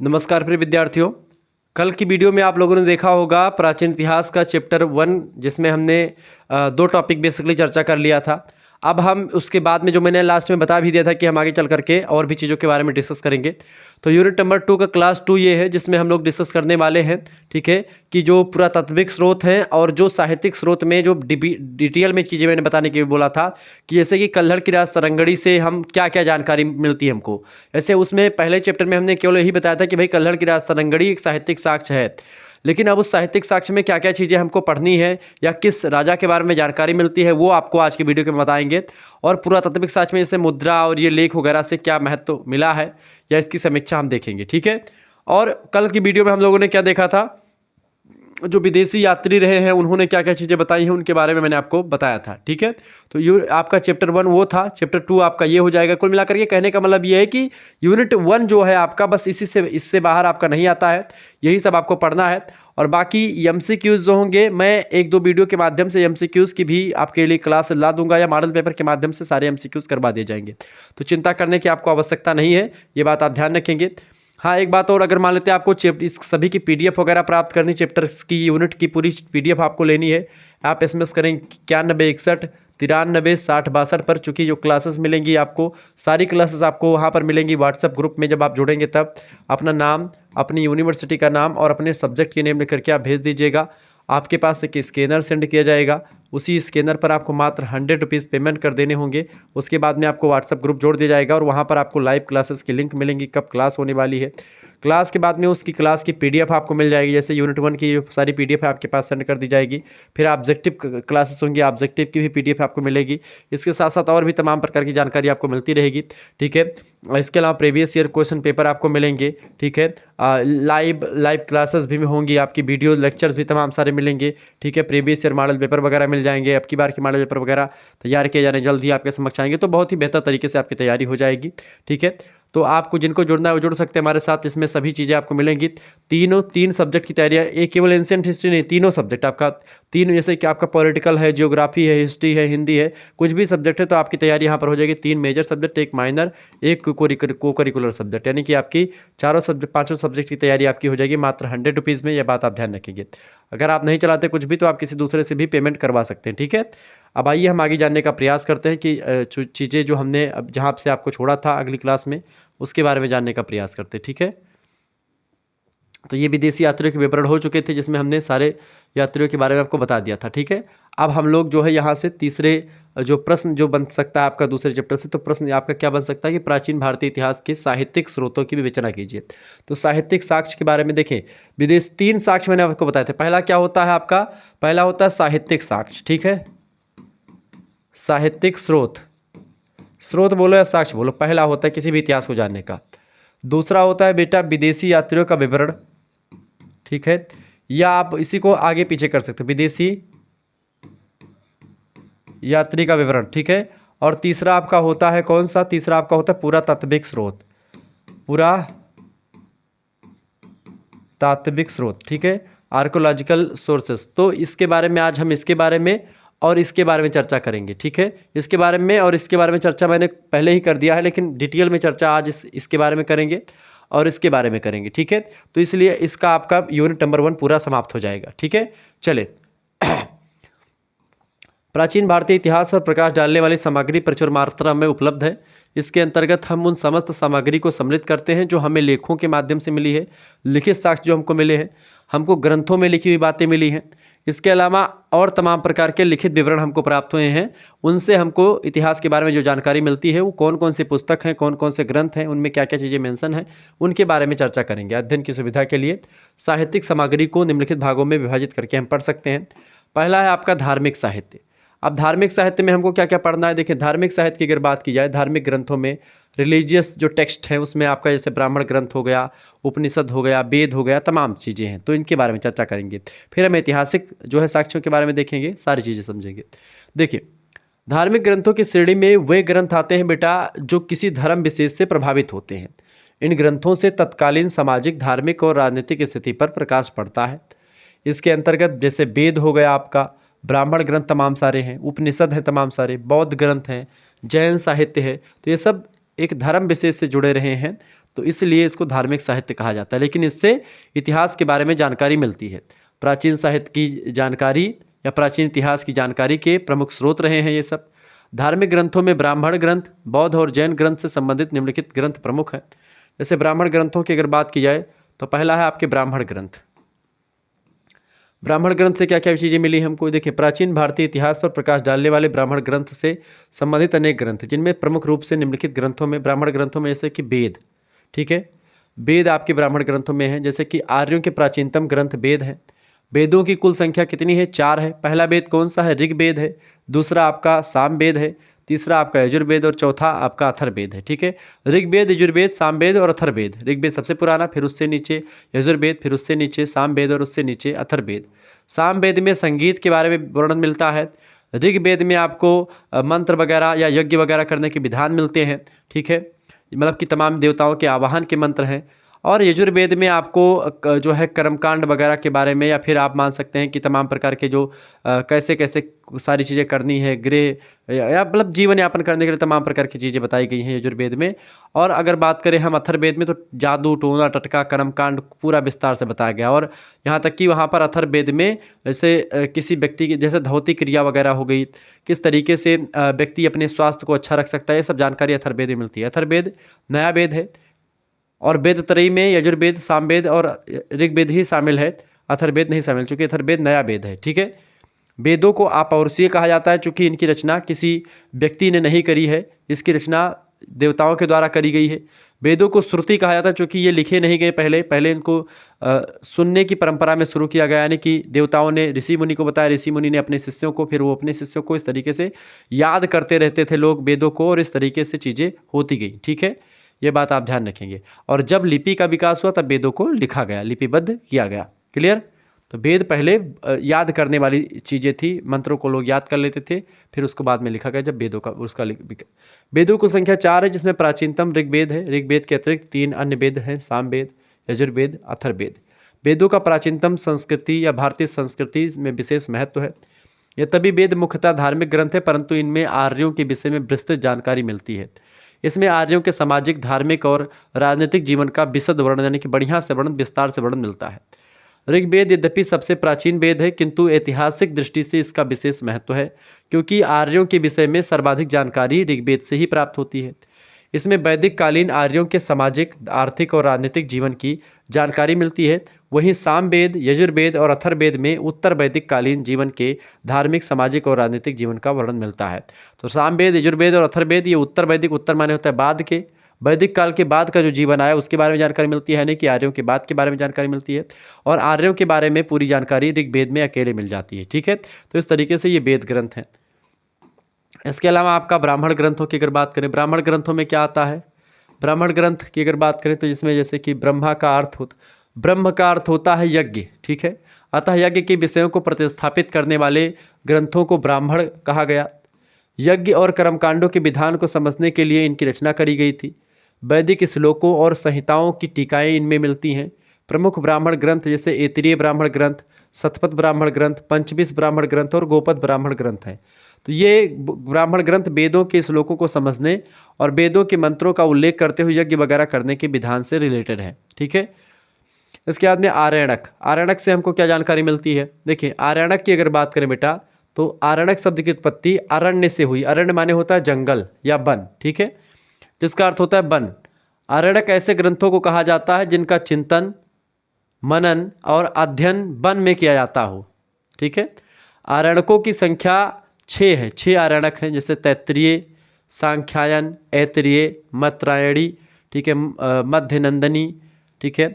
नमस्कार प्रिय विद्यार्थियों। कल की वीडियो में आप लोगों ने देखा होगा प्राचीन इतिहास का चैप्टर 1, जिसमें हमने दो टॉपिक बेसिकली चर्चा कर लिया था। अब हम उसके बाद में जो मैंने लास्ट में बता भी दिया था कि हम आगे चल करके और भी चीज़ों के बारे में डिस्कस करेंगे। तो यूनिट नंबर 2 का क्लास 2 ये है, जिसमें हम लोग डिस्कस करने वाले हैं, ठीक है, कि जो पुरातात्विक स्रोत हैं और जो साहित्यिक स्रोत में जो डिटेल में चीज़ें मैंने बताने के लिए बोला था कि जैसे कि कल्हड़ की राज तरंगड़ी से हम क्या क्या जानकारी मिलती है हमको। ऐसे उसमें पहले चैप्टर में हमने केवल यही बताया था कि भाई कल्हड़ की राज तरंगड़ी एक साहित्यिक साक्ष्य है, लेकिन अब उस साहित्यिक साक्ष्य में क्या क्या चीज़ें हमको पढ़नी है या किस राजा के बारे में जानकारी मिलती है वो आपको आज की वीडियो में बताएंगे। और पुरातात्विक साक्ष्य में जैसे मुद्रा और ये लेख वगैरह से क्या महत्व मिला है या इसकी समीक्षा हम देखेंगे, ठीक है। और कल की वीडियो में हम लोगों ने क्या देखा था, जो विदेशी यात्री रहे हैं उन्होंने क्या क्या चीज़ें बताई हैं उनके बारे में मैंने आपको बताया था, ठीक है। तो आपका चैप्टर 1 वो था, चैप्टर 2 आपका ये हो जाएगा। कुल मिलाकर के कहने का मतलब ये है कि यूनिट 1 जो है आपका बस इससे बाहर आपका नहीं आता है, यही सब आपको पढ़ना है। और बाकी एमसीक्यूज जो होंगे मैं एक दो वीडियो के माध्यम से एमसीक्यूज की भी आपके लिए क्लास ला दूंगा या मॉडल पेपर के माध्यम से सारे एमसीक्यूज करवा दिए जाएंगे। तो चिंता करने की आपको आवश्यकता नहीं है, ये बात आप ध्यान रखेंगे। हाँ, एक बात और, अगर मान लेते हैं आपको इस सभी की पीडीएफ वगैरह प्राप्त करनी, चैप्टर्स की यूनिट की पूरी पीडीएफ आपको लेनी है, आप एसएमएस करें 9161 93 60 62 पर। चूँकि जो क्लासेस मिलेंगी आपको, सारी क्लासेस आपको वहाँ पर मिलेंगी व्हाट्सएप ग्रुप में। जब आप जुड़ेंगे तब अपना नाम, अपनी यूनिवर्सिटी का नाम और अपने सब्जेक्ट की नेम लिख करके आप भेज दीजिएगा। आपके पास एक स्कैनर सेंड किया जाएगा, उसी स्कैनर पर आपको मात्र 100 रुपीज़ पेमेंट कर देने होंगे। उसके बाद में आपको व्हाट्सएप ग्रुप जोड़ दिया जाएगा और वहाँ पर आपको लाइव क्लासेस की लिंक मिलेंगी, कब क्लास होने वाली है। क्लास के बाद में उसकी क्लास की पीडीएफ आपको मिल जाएगी। जैसे यूनिट 1 की सारी पीडीएफ आपके पास सेंड कर दी जाएगी। फिर ऑब्जेक्टिव क्लासेस होंगी, ऑब्जेक्टिव की भी पीडीएफ आपको मिलेगी। इसके साथ साथ और भी तमाम प्रकार की जानकारी आपको मिलती रहेगी, ठीक है। इसके अलावा प्रीवियस ईयर क्वेश्चन पेपर आपको मिलेंगे, ठीक है। लाइव क्लासेस भी होंगी, आपकी वीडियो लेक्चर्स भी तमाम सारे मिलेंगे, ठीक है। प्रीवियस ईयर मॉडल पेपर वगैरह मिल जाएंगे, अब की बार के मॉडल पेपर वगैरह तैयार किए जाने जल्द ही आपके समक्ष आएंगे। तो बहुत ही बेहतर तरीके से आपकी तैयारी हो जाएगी, ठीक है। तो आपको जिनको जुड़ना है वो जुड़ सकते हैं हमारे साथ, इसमें सभी चीज़ें आपको मिलेंगी। तीन सब्जेक्ट की तैयारी है, एक केवल एंशिएंट हिस्ट्री नहीं, तीनों सब्जेक्ट आपका, तीन, जैसे कि आपका पॉलिटिकल है, जियोग्राफी है, हिस्ट्री है, हिंदी है, कुछ भी सब्जेक्ट है तो आपकी तैयारी यहाँ पर हो जाएगी। 3 मेजर सब्जेक्ट, एक माइनर, एक को करिकुलर सब्जेक्ट, यानी कि आपकी चारों सब्जेक्ट, पाँचों सब्जेक्ट की तैयारी आपकी हो जाएगी मात्र 100 रुपीज़ में। यह बात आप ध्यान रखेंगे। अगर आप नहीं चलाते कुछ भी तो आप किसी दूसरे से भी पेमेंट करवा सकते हैं, ठीक है। अब आइए हम आगे जानने का प्रयास करते हैं कि चीज़ें जो हमने अब जहाँ से आपको छोड़ा था अगली क्लास में, उसके बारे में जानने का प्रयास करते हैं, ठीक है। तो ये विदेशी यात्रियों के विवरण हो चुके थे, जिसमें हमने सारे यात्रियों के बारे में आपको बता दिया था, ठीक है। अब हम लोग जो है यहाँ से तीसरे जो प्रश्न जो बन सकता है आपका दूसरे चैप्टर से, तो प्रश्न आपका क्या बन सकता है कि प्राचीन भारतीय इतिहास के साहित्यिक स्रोतों की विवेचना कीजिए। तो साहित्यिक साक्ष्य के बारे में देखें, विदेश 3 साक्ष्य मैंने आपको बताए थे। पहला क्या होता है आपका, पहला होता है साहित्यिक साक्ष्य, ठीक है। साहित्यिक स्रोत, स्रोत बोलो या साक्ष्य बोलो, पहला होता है किसी भी इतिहास को जानने का। दूसरा होता है बेटा विदेशी यात्रियों का विवरण, ठीक है, या आप इसी को आगे पीछे कर सकते हो, विदेशी यात्री का विवरण, ठीक है। और तीसरा आपका होता है कौन सा, तीसरा आपका होता है पुरातात्विक स्रोत, पुरातात्विक स्रोत, ठीक है, आर्कोलॉजिकल सोर्सेस। तो इसके बारे में आज हम इसके बारे में और इसके बारे में चर्चा करेंगे, ठीक है। इसके बारे में और इसके बारे में चर्चा मैंने पहले ही कर दिया है, लेकिन डिटेल में चर्चा आज इसके बारे में करेंगे और इसके बारे में करेंगे, ठीक है। तो इसलिए इसका आपका यूनिट नंबर 1 पूरा समाप्त हो जाएगा, ठीक है। चले प्राचीन भारतीय इतिहास पर प्रकाश डालने वाली सामग्री प्रचुर मात्रा में उपलब्ध है। इसके अंतर्गत हम उन समस्त सामग्री को सम्मिलित करते हैं जो हमें लेखों के माध्यम से मिली है, लिखित साक्ष्य जो हमको मिले हैं, हमको ग्रंथों में लिखी हुई बातें मिली हैं। इसके अलावा और तमाम प्रकार के लिखित विवरण हमको प्राप्त हुए हैं, उनसे हमको इतिहास के बारे में जो जानकारी मिलती है वो कौन कौन से पुस्तक हैं, कौन कौन से ग्रंथ हैं, उनमें क्या क्या चीज़ें मेंशन हैं, उनके बारे में चर्चा करेंगे। अध्ययन की सुविधा के लिए साहित्यिक सामग्री को निम्नलिखित भागों में विभाजित करके हम पढ़ सकते हैं। पहला है आपका धार्मिक साहित्य। अब धार्मिक साहित्य में हमको क्या क्या पढ़ना है, देखिए धार्मिक साहित्य की अगर बात की जाए, धार्मिक ग्रंथों में रिलीजियस जो टेक्स्ट हैं उसमें आपका जैसे ब्राह्मण ग्रंथ हो गया, उपनिषद हो गया, वेद हो गया, तमाम चीज़ें हैं, तो इनके बारे में चर्चा करेंगे। फिर हम ऐतिहासिक जो है साक्ष्यों के बारे में देखेंगे, सारी चीज़ें समझेंगे। देखिए धार्मिक ग्रंथों की श्रेणी में वे ग्रंथ आते हैं बेटा जो किसी धर्म विशेष से प्रभावित होते हैं। इन ग्रंथों से तत्कालीन सामाजिक, धार्मिक और राजनीतिक स्थिति पर प्रकाश पड़ता है। इसके अंतर्गत जैसे वेद हो गया आपका, ब्राह्मण ग्रंथ तमाम सारे हैं, उपनिषद हैं तमाम सारे, बौद्ध ग्रंथ हैं, जैन साहित्य है, तो ये सब एक धर्म विशेष से जुड़े रहे हैं, तो इसलिए इसको धार्मिक साहित्य कहा जाता है। लेकिन इससे इतिहास के बारे में जानकारी मिलती है। प्राचीन साहित्य की जानकारी या प्राचीन इतिहास की जानकारी के प्रमुख स्रोत रहे हैं ये सब। धार्मिक ग्रंथों में ब्राह्मण ग्रंथ, बौद्ध और जैन ग्रंथ से संबंधित निम्नलिखित ग्रंथ प्रमुख हैं। जैसे ब्राह्मण ग्रंथों की अगर बात की जाए तो पहला है आपके ब्राह्मण ग्रंथ। ब्राह्मण ग्रंथ से क्या क्या चीज़ें मिली हमको, देखिए प्राचीन भारतीय इतिहास पर प्रकाश डालने वाले ब्राह्मण ग्रंथ से संबंधित अनेक ग्रंथ, जिनमें प्रमुख रूप से निम्नलिखित ग्रंथों में, ब्राह्मण ग्रंथों में जैसे कि वेद, ठीक है, वेद आपके ब्राह्मण ग्रंथों में हैं। जैसे कि आर्यों के प्राचीनतम ग्रंथ वेद हैं। वेदों की कुल संख्या कितनी है? 4 है। पहला वेद कौन सा है? ऋग्वेद है। दूसरा आपका सामवेद है। तीसरा आपका यजुर्वेद और चौथा आपका अथर्ववेद है, ठीक है। ऋग्वेद, यजुर्वेद, सामवेद और अथर्ववेद। ऋग्वेद सबसे पुराना, फिर उससे नीचे यजुर्वेद, फिर उससे नीचे सामवेद और उससे नीचे अथर्ववेद। सामवेद में संगीत के बारे में वर्णन मिलता है। ऋग्वेद में आपको मंत्र वगैरह या यज्ञ वगैरह करने के विधान मिलते हैं, ठीक है, मतलब कि तमाम देवताओं के आवाहन के मंत्र हैं। और यजुर्वेद में आपको जो है कर्मकांड वगैरह के बारे में, या फिर आप मान सकते हैं कि तमाम प्रकार के जो कैसे कैसे सारी चीज़ें करनी है, गृह या मतलब जीवन यापन करने के लिए तमाम प्रकार की चीज़ें बताई गई हैं यजुर्वेद में। और अगर बात करें हम अथर्ववेद में, तो जादू टोना टटका कर्मकांड पूरा विस्तार से बताया गया। और यहाँ तक कि वहाँ पर अथर्ववेद में जैसे किसी व्यक्ति की जैसे धौती क्रिया वगैरह हो गई, किस तरीके से व्यक्ति अपने स्वास्थ्य को अच्छा रख सकता है, ये सब जानकारी अथर्ववेद में मिलती है। अथर्ववेद नया वेद है और वेद त्रयी में यजुर्वेद, सामवेद और ऋग्वेद ही शामिल है, अथर्ववेद नहीं शामिल, चूँकि अथर्ववेद नया वेद है, ठीक है। वेदों को अपौरुषीय कहा जाता है चूँकि इनकी रचना किसी व्यक्ति ने नहीं करी है, इसकी रचना देवताओं के द्वारा करी गई है। वेदों को श्रुति कहा जाता है चूँकि ये लिखे नहीं गए पहले इनको सुनने की परंपरा में शुरू किया गया, यानी कि देवताओं ने ऋषि मुनि को बताया, ऋषि मुनि ने अपने शिष्यों को, फिर वो अपने शिष्यों को, इस तरीके से याद करते रहते थे लोग वेदों को, और इस तरीके से चीज़ें होती गई, ठीक है। ये बात आप ध्यान रखेंगे। और जब लिपि का विकास हुआ तब वेदों को लिखा गया, लिपिबद्ध किया गया, क्लियर। तो वेद पहले याद करने वाली चीज़ें थी, मंत्रों को लोग याद कर लेते थे, फिर उसको बाद में लिखा गया जब वेदों का उसका वेदों की संख्या 4 है, जिसमें प्राचीनतम ऋग्वेद है। ऋग्वेद के अतिरिक्त 3 अन्य वेद हैं, सामवेद, यजुर्वेद, अथर्ववेद। वेदों का प्राचीनतम संस्कृति या भारतीय संस्कृति में विशेष महत्व है। ये तभी वेद मुख्यतः धार्मिक ग्रंथ है, परंतु इनमें आर्यों के विषय में विस्तृत जानकारी मिलती है। इसमें आर्यों के सामाजिक, धार्मिक और राजनीतिक जीवन का विशद वर्णन, यानी कि बढ़िया से वर्णन, विस्तार से वर्णन मिलता है। ऋग्वेद यद्यपि सबसे प्राचीन वेद है, किंतु ऐतिहासिक दृष्टि से इसका विशेष महत्व है, क्योंकि आर्यों के विषय में सर्वाधिक जानकारी ऋग्वेद से ही प्राप्त होती है। इसमें वैदिक कालीन आर्यों के सामाजिक, आर्थिक और राजनीतिक जीवन की जानकारी मिलती है। वहीं सामवेद, यजुर्वेद और अथर्ववेद में उत्तर वैदिक कालीन जीवन के धार्मिक, सामाजिक और राजनीतिक जीवन का वर्णन मिलता है। तो सामवेद, यजुर्वेद और अथर्ववेद ये उत्तर वैदिक, उत्तर माने होता है बाद के, वैदिक काल के बाद का जो जीवन आया उसके बारे में जानकारी मिलती है, नहीं कि आर्यों के बाद के बारे में जानकारी मिलती है। और आर्यों के बारे में पूरी जानकारी ऋग्वेद में अकेले मिल जाती है, ठीक है। तो इस तरीके से ये वेद ग्रंथ हैं। इसके अलावा आपका ब्राह्मण ग्रंथों की अगर बात करें, ब्राह्मण ग्रंथों में क्या आता है? ब्राह्मण ग्रंथ की अगर बात करें तो जिसमें जैसे कि ब्रह्म का अर्थ होता है यज्ञ, ठीक है। अतः यज्ञ के विषयों को प्रतिस्थापित करने वाले ग्रंथों को ब्राह्मण कहा गया। यज्ञ और कर्मकांडों के विधान को समझने के लिए इनकी रचना करी गई थी। वैदिक श्लोकों और संहिताओं की टीकाएँ इनमें मिलती हैं। प्रमुख ब्राह्मण ग्रंथ जैसे ऐतरेय ब्राह्मण ग्रंथ, शतपथ ब्राह्मण ग्रंथ, पंचविंश ब्राह्मण ग्रंथ और गोपद ब्राह्मण ग्रंथ हैं। तो ये ब्राह्मण ग्रंथ वेदों के श्लोकों को समझने और वेदों के मंत्रों का उल्लेख करते हुए यज्ञ वगैरह करने के विधान से रिलेटेड है, ठीक है। इसके बाद में आरण्यक, आरण्यक से हमको क्या जानकारी मिलती है? देखिए आरण्यक की अगर बात करें बेटा, तो आरण्यक शब्द की उत्पत्ति अरण्य से हुई। अरण्य माने होता है जंगल या वन, ठीक है, जिसका अर्थ होता है वन। आरण्यक ऐसे ग्रंथों को कहा जाता है जिनका चिंतन, मनन और अध्ययन वन में किया जाता हो, ठीक है। आरण्यकों की संख्या 6 है, 6 आरण्यक हैं, जैसे तैत्तिरीय, सांख्यायन, ऐतरेय, मैत्रायणी, ठीक है, मध्यनंदनी, ठीक है,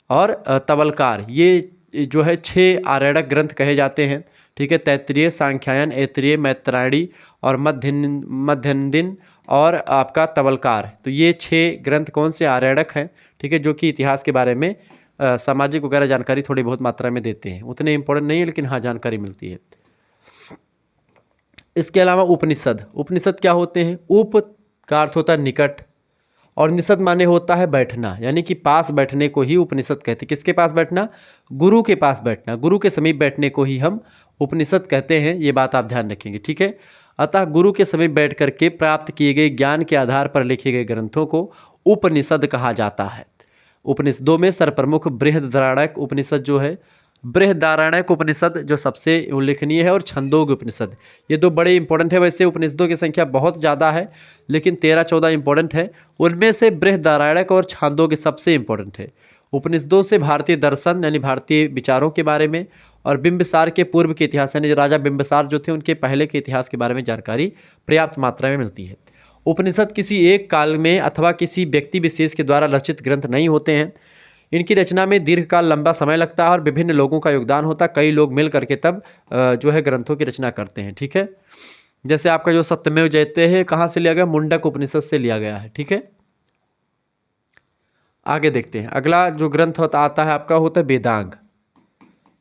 और तवलकार। ये जो है 6 आरण्यक ग्रंथ कहे जाते हैं, ठीक है। तैत्तिरीय, सांख्यायन, ऐतरेय, मैत्रायणी और मध्यनंदिन और आपका तवलकार। तो ये 6 ग्रंथ कौन से? आरण्यक हैं, ठीक है, जो कि इतिहास के बारे में सामाजिक वगैरह जानकारी थोड़ी बहुत मात्रा में देते हैं। उतने इंपॉर्टेंट नहीं है, लेकिन हाँ जानकारी मिलती है। इसके अलावा उपनिषद, उपनिषद क्या होते हैं? उप का अर्थ होता है निकट और निषद माने होता है बैठना, यानी कि पास बैठने को ही उपनिषद कहते हैं। किसके पास बैठना? गुरु के पास बैठना, गुरु के समीप बैठने को ही हम उपनिषद कहते हैं। ये बात आप ध्यान रखेंगे, ठीक है। अतः गुरु के समीप बैठ करके प्राप्त किए गए ज्ञान के आधार पर लिखे गए ग्रंथों को उपनिषद कहा जाता है। उपनिषदों में सर्वप्रमुख बृहदारण्यक उपनिषद जो है, बृहदारण्यक उपनिषद जो सबसे उल्लेखनीय है, और छंदोग्य उपनिषद, ये दो बड़े इंपॉर्टेंट है। वैसे उपनिषदों की संख्या बहुत ज़्यादा है, लेकिन 13-14 इंपॉर्टेंट है। उनमें से बृहदारण्यक और छांदोग्य सबसे इंपॉर्टेंट है। उपनिषदों से भारतीय दर्शन यानी भारतीय विचारों के बारे में और बिंबिसार के पूर्व के इतिहास यानी राजा बिंबिसार जो थे उनके पहले के इतिहास के बारे में जानकारी पर्याप्त मात्रा में मिलती है। उपनिषद किसी एक काल में अथवा किसी व्यक्ति विशेष के द्वारा रचित ग्रंथ नहीं होते हैं। इनकी रचना में दीर्घकाल लंबा समय लगता है और विभिन्न लोगों का योगदान होता है। कई लोग मिल करके तब जो है ग्रंथों की रचना करते हैं। ठीक है, जैसे आपका जो सत्यमेव जयते है कहाँ से लिया गया, मुंडक उपनिषद से लिया गया है। ठीक है, आगे देखते हैं। अगला जो ग्रंथ आता है आपका होता है वेदांग।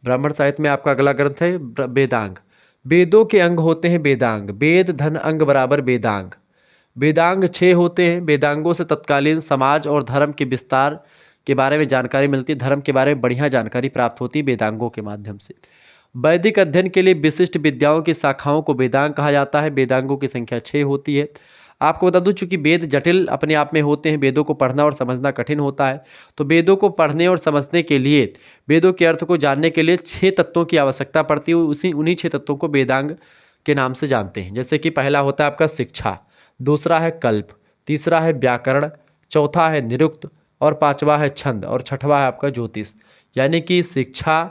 ब्राह्मण साहित्य में आपका अगला ग्रंथ है वेदांग। वेदों के अंग होते हैं वेदांग। वेद धन अंग बराबर वेदांग। वेदांग 6 होते हैं। वेदांगों से तत्कालीन समाज और धर्म के विस्तार के बारे में जानकारी मिलती है। धर्म के बारे में बढ़िया जानकारी प्राप्त होती है वेदांगों के माध्यम से। वैदिक अध्ययन के लिए विशिष्ट विद्याओं की शाखाओं को वेदांग कहा जाता है। वेदांगों की संख्या 6 होती है। आपको बता दूं, चूंकि वेद जटिल अपने आप में होते हैं, वेदों को पढ़ना और समझना कठिन होता है, तो वेदों को पढ़ने और समझने के लिए, वेदों के अर्थ को जानने के लिए 6 तत्वों की आवश्यकता पड़ती है। उन्हीं 6 तत्वों को वेदांग के नाम से जानते हैं। जैसे कि पहला होता है आपका शिक्षा, दूसरा है कल्प, तीसरा है व्याकरण, चौथा है निरुक्त और पांचवा है छंद और छठवां है आपका ज्योतिष। यानी कि शिक्षा,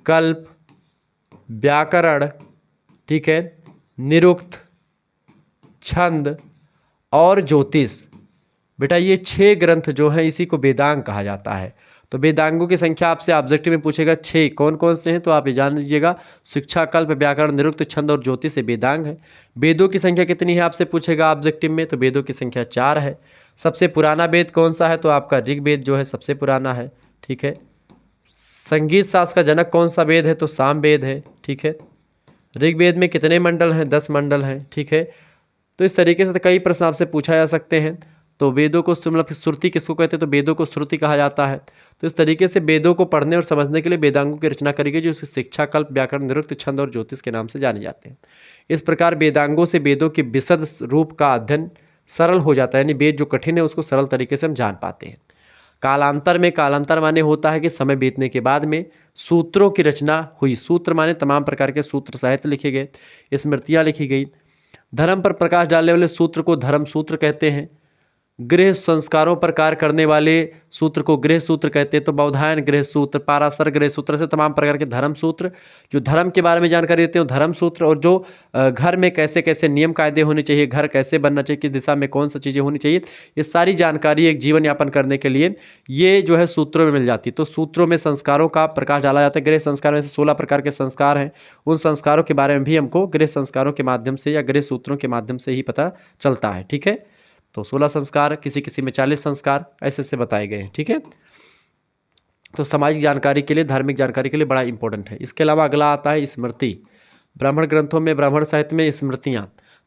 कल्प, व्याकरण, ठीक है, निरुक्त, छंद और ज्योतिष, बेटा ये 6 ग्रंथ जो हैं इसी को वेदांग कहा जाता है। तो वेदांगों की संख्या आपसे ऑब्जेक्टिव में पूछेगा 6 कौन कौन से हैं, तो आप ये जान लीजिएगा शिक्षा, कल्प, व्याकरण, निरुक्त, छंद और ज्योतिष से वेदांग है। वेदों की संख्या कितनी है आपसे पूछेगा ऑब्जेक्टिव में, तो वेदों की संख्या 4 है। सबसे पुराना वेद कौन सा है, तो आपका ऋग्वेद जो है सबसे पुराना है। ठीक है, संगीत शास्त्र का जनक कौन सा वेद है, तो सामवेद है। ठीक है, ऋग्वेद में कितने मंडल हैं, 10 मंडल हैं। ठीक है, तो इस तरीके से तो कई प्रश्न आपसे पूछा जा सकते हैं। तो वेदों को मतलब श्रुति किसको कहते हैं, तो वेदों को श्रुति कहा जाता है। तो इस तरीके से वेदों को पढ़ने और समझने के लिए वेदांगों की रचना करी गई, जो शिक्षा, कल्प, व्याकरण, निरुक्त, छंद और ज्योतिष के नाम से जाने जाते हैं। इस प्रकार वेदांगों से वेदों के विशद रूप का अध्ययन सरल हो जाता है, यानी वेद जो कठिन है उसको सरल तरीके से हम जान पाते हैं। कालांतर में, कालांतर माने होता है कि समय बीतने के बाद में सूत्रों की रचना हुई। सूत्र माने तमाम प्रकार के सूत्र साहित्य लिखे गए, स्मृतियाँ लिखी गई। धर्म पर प्रकाश डालने वाले सूत्र को धर्म सूत्र कहते हैं। गृह संस्कारों पर कार्य करने वाले सूत्र को गृह सूत्र कहते हैं। तो बौधायन गृह सूत्र, पाराशर गृह सूत्र से तमाम प्रकार के धर्म सूत्र जो धर्म के बारे में जानकारी देते हैं धर्म सूत्र, और जो घर में कैसे कैसे नियम कायदे होने चाहिए, घर कैसे बनना चाहिए, किस दिशा में कौन सी चीज़ें होनी चाहिए, ये सारी जानकारी एक जीवन यापन करने के लिए ये जो है सूत्रों में मिल जाती है। तो सूत्रों में संस्कारों का प्रकाश डाला जाता है। गृह संस्कार में से 16 प्रकार के संस्कार हैं। उन संस्कारों के बारे में भी हमको गृह संस्कारों के माध्यम से या गृह सूत्रों के माध्यम से ही पता चलता है। ठीक है, तो 16 संस्कार, किसी किसी में 40 संस्कार ऐसे से बताए गए हैं। ठीक है, तो सामाजिक जानकारी के लिए, धार्मिक जानकारी के लिए बड़ा इंपॉर्टेंट है। इसके अलावा अगला आता है स्मृति। ब्राह्मण ग्रंथों में, ब्राह्मण साहित्य में स्मृतियाँ,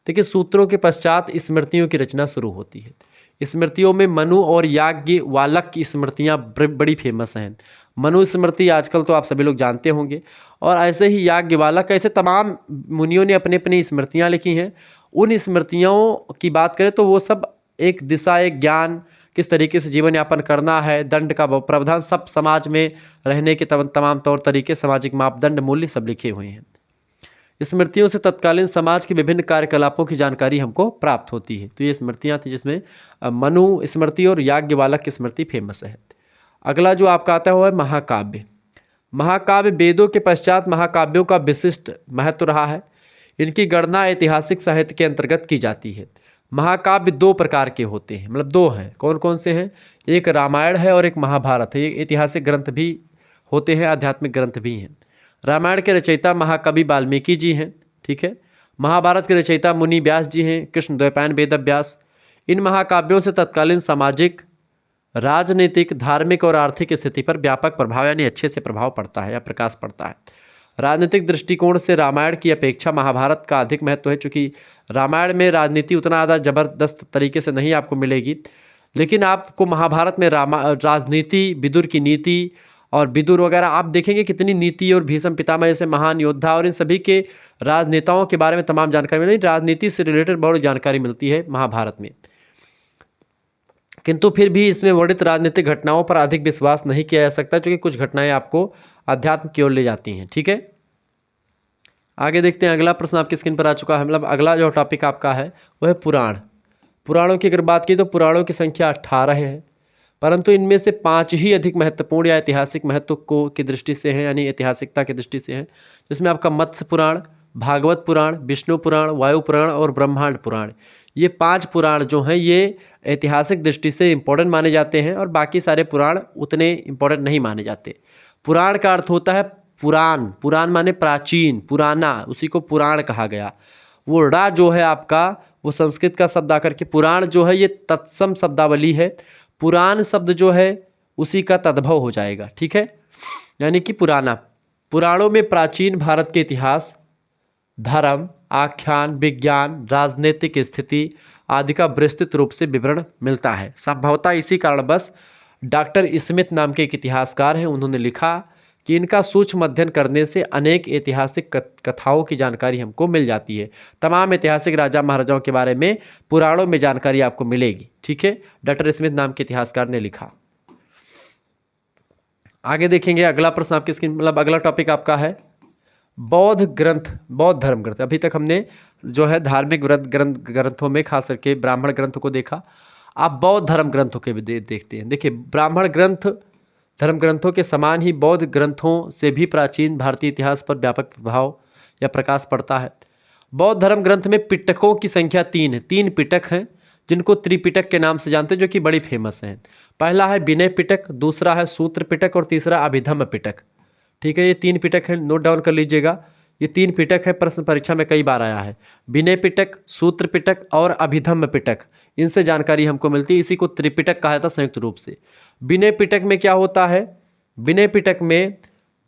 देखिए सूत्रों के पश्चात स्मृतियों की रचना शुरू होती है। स्मृतियों में मनु और याज्ञवल्क्य की स्मृतियाँ बड़ी फेमस हैं। मनु स्मृति आजकल तो आप सभी लोग जानते होंगे, और ऐसे ही याज्ञवल्क्य, ऐसे तमाम मुनियों ने अपनी अपनी स्मृतियाँ लिखी हैं। उन स्मृतियों की बात करें तो वो सब एक दिशा, एक ज्ञान, किस तरीके से जीवन यापन करना है, दंड का प्रावधान, सब समाज में रहने के तमाम तौर तरीके, सामाजिक मापदंड, मूल्य सब लिखे हुए हैं। स्मृतियों से तत्कालीन समाज के विभिन्न कार्यकलापों की जानकारी हमको प्राप्त होती है। तो ये स्मृतियाँ थी जिसमें मनु स्मृति और याज्ञवल्क्य की स्मृति फेमस है। अगला जो आपका आता है वो है महाकाव्य। महाकाव्य वेदों के पश्चात महाकाव्यों का विशिष्ट महत्व रहा है। इनकी गणना ऐतिहासिक साहित्य के अंतर्गत की जाती है। महाकाव्य 2 प्रकार के होते हैं, मतलब 2 हैं। कौन कौन से हैं, एक रामायण है और एक महाभारत है। ये ऐतिहासिक ग्रंथ भी होते हैं, आध्यात्मिक ग्रंथ भी हैं। रामायण के रचयिता महाकवि वाल्मीकि जी हैं। ठीक है, महाभारत के रचयिता मुनि व्यास जी हैं, कृष्ण द्वैपायन वेदव्यास। इन महाकाव्यों से तत्कालीन सामाजिक, राजनीतिक, धार्मिक और आर्थिक स्थिति पर व्यापक प्रभाव यानी अच्छे से प्रभाव पड़ता है या प्रकाश पड़ता है। राजनीतिक दृष्टिकोण से रामायण की अपेक्षा महाभारत का अधिक महत्व है, चूँकि रामायण में राजनीति उतना ज़्यादा ज़बरदस्त तरीके से नहीं आपको मिलेगी, लेकिन आपको महाभारत में राजनीति, विदुर की नीति और विदुर वगैरह आप देखेंगे कितनी नीति और भीष्म पितामह जैसे महान योद्धा और इन सभी के राजनेताओं के बारे में तमाम जानकारी मिलती, राजनीति से रिलेटेड बहुत जानकारी मिलती है महाभारत में। किंतु फिर भी इसमें वर्णित राजनीतिक घटनाओं पर अधिक विश्वास नहीं किया जा सकता, क्योंकि कुछ घटनाएं आपको अध्यात्म की ओर ले जाती हैं। ठीक है, आगे देखते हैं। अगला प्रश्न आपकी स्क्रीन पर आ चुका है। मतलब अगला जो टॉपिक आपका है वो है पुराण। पुराणों की अगर बात की तो पुराणों की संख्या 18 है, परंतु इनमें से 5 ही अधिक महत्वपूर्ण या ऐतिहासिक महत्व को की दृष्टि से हैं, यानी ऐतिहासिकता की दृष्टि से हैं, जिसमें आपका मत्स्य पुराण, भागवत पुराण, विष्णु पुराण, वायु पुराण और ब्रह्मांड पुराण। ये 5 पुराण जो हैं ये ऐतिहासिक दृष्टि से इम्पोर्टेंट माने जाते हैं और बाकी सारे पुराण उतने इम्पोर्टेंट नहीं माने जाते। पुराण का अर्थ होता है पुराण, पुराण माने प्राचीन, पुराना, उसी को पुराण कहा गया। वो रा जो है आपका वो संस्कृत का शब्द आकर के पुराण जो है ये तत्सम शब्दावली है। पुराण शब्द जो है उसी का तद्भव हो जाएगा। ठीक है, यानी कि पुराना। पुराणों में प्राचीन भारत के इतिहास, धर्म, आख्यान, विज्ञान, राजनीतिक स्थिति आदि का विस्तृत रूप से विवरण मिलता है। संभवतः इसी कारण बस डॉक्टर स्मिथ नाम के एक इतिहासकार हैं, उन्होंने लिखा कि इनका सूक्ष्म अध्ययन करने से अनेक ऐतिहासिक कथाओं की जानकारी हमको मिल जाती है। तमाम ऐतिहासिक राजा महाराजाओं के बारे में पुराणों में जानकारी आपको मिलेगी। ठीक है, डॉक्टर स्मिथ नाम के इतिहासकार ने लिखा। आगे देखेंगे अगला प्रश्न आपकी स्क्रीन, मतलब अगला टॉपिक आपका है बौद्ध ग्रंथ, बौद्ध धर्म ग्रंथ। अभी तक हमने जो है धार्मिक ग्रंथों में खास करके ब्राह्मण ग्रंथ को देखा, आप बौद्ध धर्म ग्रंथों के भी देखते हैं। देखिए, ब्राह्मण ग्रंथ धर्म ग्रंथों के समान ही बौद्ध ग्रंथों से भी प्राचीन भारतीय इतिहास पर व्यापक प्रभाव या प्रकाश पड़ता है। बौद्ध धर्म ग्रंथ में पिटकों की संख्या 3 है। 3 पिटक हैं जिनको त्रिपिटक के नाम से जानते हैं, जो कि बड़ी फेमस हैं। पहला है विनय पिटक, दूसरा है सूत्र पिटक और तीसरा अभिधम्म पिटक। ठीक है, ये 3 पिटक है, नोट डाउन कर लीजिएगा। ये 3 पिटक है, प्रश्न परीक्षा में कई बार आया है। विनय पिटक, सूत्र पिटक और अभिधम्म पिटक, इनसे जानकारी हमको मिलती है। इसी को त्रिपिटक कहा जाता संयुक्त रूप से। विनय पिटक में क्या होता है? विनय पिटक में